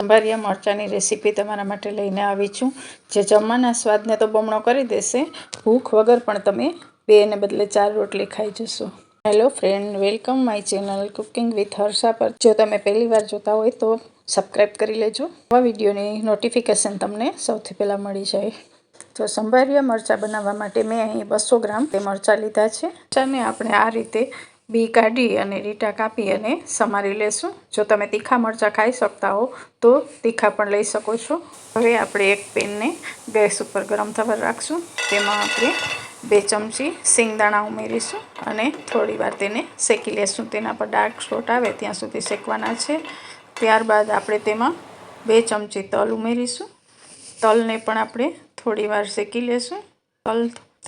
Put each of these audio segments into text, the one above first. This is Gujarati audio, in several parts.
સંભારિયા મરચાંની રેસીપી તમારા માટે લઈને આવી છું, જે જમવાના સ્વાદને તો બમણો કરી દેશે. ભૂખ વગર પણ તમે 2 ને બદલે 4 રોટલી ખાઈ જશો. Hello friend, welcome my channel cooking with Harsha પર. જો તમે પહેલી વાર જોતા હોય તો સબસ્ક્રાઈબ કરી લેજો. આ વિડીયોની નોટિફિકેશન તમને સૌથી પહેલાં મળી જાય. તો સંભારિયા મરચાં બનાવવા માટે મેં અહીં 200 ગ્રામ મરચાં લીધા છે. મરચાંને આપણે આ રીતે બી કાઢી અને રીટા કાપી અને સમારી લેશું. જો તમે તીખા મરચાં ખાઈ શકતા હો તો તીખા પણ લઈ શકો છો. હવે આપણે એક પેનને ગેસ ઉપર ગરમ થવા રાખશું. તેમાં આપણે 2 ચમચી સિંગદાણા ઉમેરીશું અને થોડી વાર તેને શેકી લેશું. તેના પર ડાર્ક સ્પોટ આવે ત્યાં સુધી શેકવાના છે. ત્યારબાદ આપણે તેમાં 2 ચમચી તલ ઉમેરીશું. તલને પણ આપણે થોડી વાર શેકી લેશું. તલ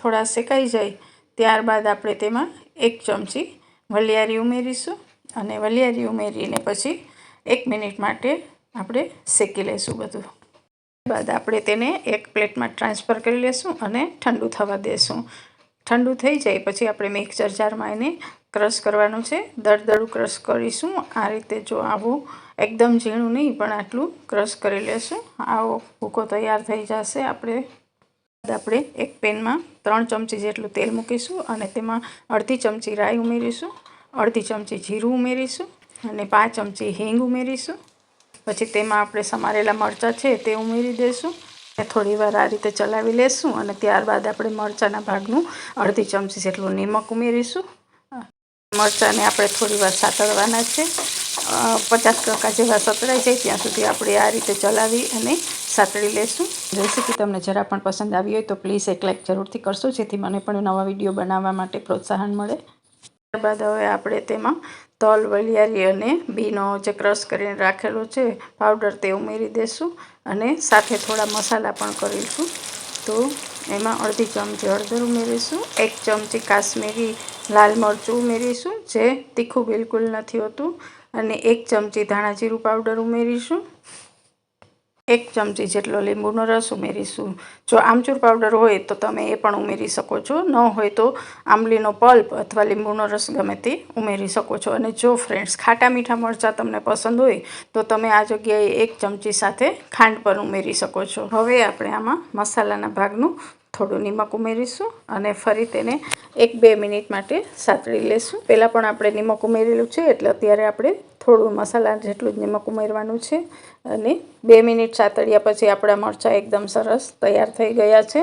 થોડા શેકાઈ જાય ત્યારબાદ આપણે તેમાં 1 ચમચી વલિયારી ઉમેરીશું અને વલિયારી ઉમેરીને પછી 1 મિનિટ માટે આપણે શેકી લઈશું બધું. ત્યારબાદ આપણે તેને એક પ્લેટમાં ટ્રાન્સફર કરી લઈશું અને ઠંડુ થવા દેશું. ઠંડુ થઈ જાય પછી આપણે મિક્સર જારમાં એને ક્રશ કરવાનું છે. દળદળું ક્રશ કરીશું. આ રીતે જો આવું એકદમ ઝીણું નહીં પણ આટલું ક્રશ કરી લેશું. આવો ભૂકો તૈયાર થઈ જશે. આપણે એક પેનમાં 3 ચમચી જેટલું તેલ મૂકીશું અને તેમાં અડધી ચમચી રાઈ ઉમેરીશું, અડધી ચમચી જીરું ઉમેરીશું અને 5 ચમચી હિંગ ઉમેરીશું. પછી તેમાં આપણે સમારેલા મરચાં છે તે ઉમેરી દઈશું અને થોડી વાર આ રીતે ચલાવી લેશું અને ત્યારબાદ આપણે મરચાંના ભાગનું અડધી ચમચી જેટલું નિમક ઉમેરીશું. મરચાંને આપણે થોડી વાર સાતળવાના છે. 50% જેવા સતળાઈ જાય ત્યાં સુધી આપણે આ રીતે ચલાવી અને સાતળી લેશું. રેસીપી તમને જરા પણ પસંદ આવી હોય તો પ્લીઝ એક લાઈક જરૂરથી કરશો, જેથી મને પણ નવા વિડીયો બનાવવા માટે પ્રોત્સાહન મળે. ત્યારબાદ હવે આપણે તેમાં તલ, વલિયારી અને બીનો જે ક્રશ કરીને રાખેલો છે પાવડર તે ઉમેરી દઈશું અને સાથે થોડા મસાલા પણ કરીશું. તો એમાં અડધી ચમચી હળદર ઉમેરીશું, 1 ચમચી કાશ્મીરી લાલ મરચું ઉમેરીશું જે તીખું બિલકુલ નથી હોતું અને 1 ચમચી ધાણા જીરું પાવડર ઉમેરીશું. 1 ચમચી જેટલો લીંબુનો રસ ઉમેરીશું. જો આમચૂર પાવડર હોય તો તમે એ પણ ઉમેરી શકો છો, ન હોય તો આંબલીનો પલ્પ અથવા લીંબુનો રસ ગમે તે ઉમેરી શકો છો. અને જો ફ્રેન્ડ્સ ખાટા મીઠા મરચાં તમને પસંદ હોય તો તમે આ જગ્યાએ 1 ચમચી સાથે ખાંડ પણ ઉમેરી શકો છો. હવે આપણે આમાં મસાલાના ભાગનું થોડું નિમક ઉમેરીશું અને ફરી તેને 1-2 મિનિટ માટે સાતળી લેશું. પહેલાં પણ આપણે નિમક ઉમેરેલું છે એટલે અત્યારે આપણે થોડું મસાલા જેટલું જ નિમક ઉમેરવાનું છે અને 2 મિનિટ સાતળ્યા પછી આપણા મરચાં એકદમ સરસ તૈયાર થઈ ગયા છે.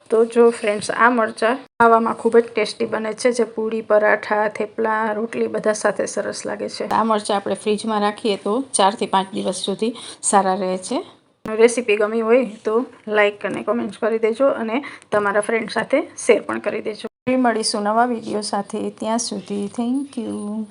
તો જો ફ્રેન્ડ્સ, આ મરચાં ખાવામાં ખૂબ જ ટેસ્ટી બને છે, જે પૂરી, પરાઠા, થેપલા, રોટલી બધા સાથે સરસ લાગે છે. આ મરચાં આપણે ફ્રીજમાં રાખીએ તો 4 થી 5 દિવસ સુધી સારા રહે છે. રેસીપી ગમી હોય તો લાઈક અને કોમેન્ટ કરી દેજો અને તમારા ફ્રેન્ડ સાથે શેર પણ કરી દેજો. મળીશું નવા વિડીયો સાથે. ત્યાં સુધી થેન્ક યુ.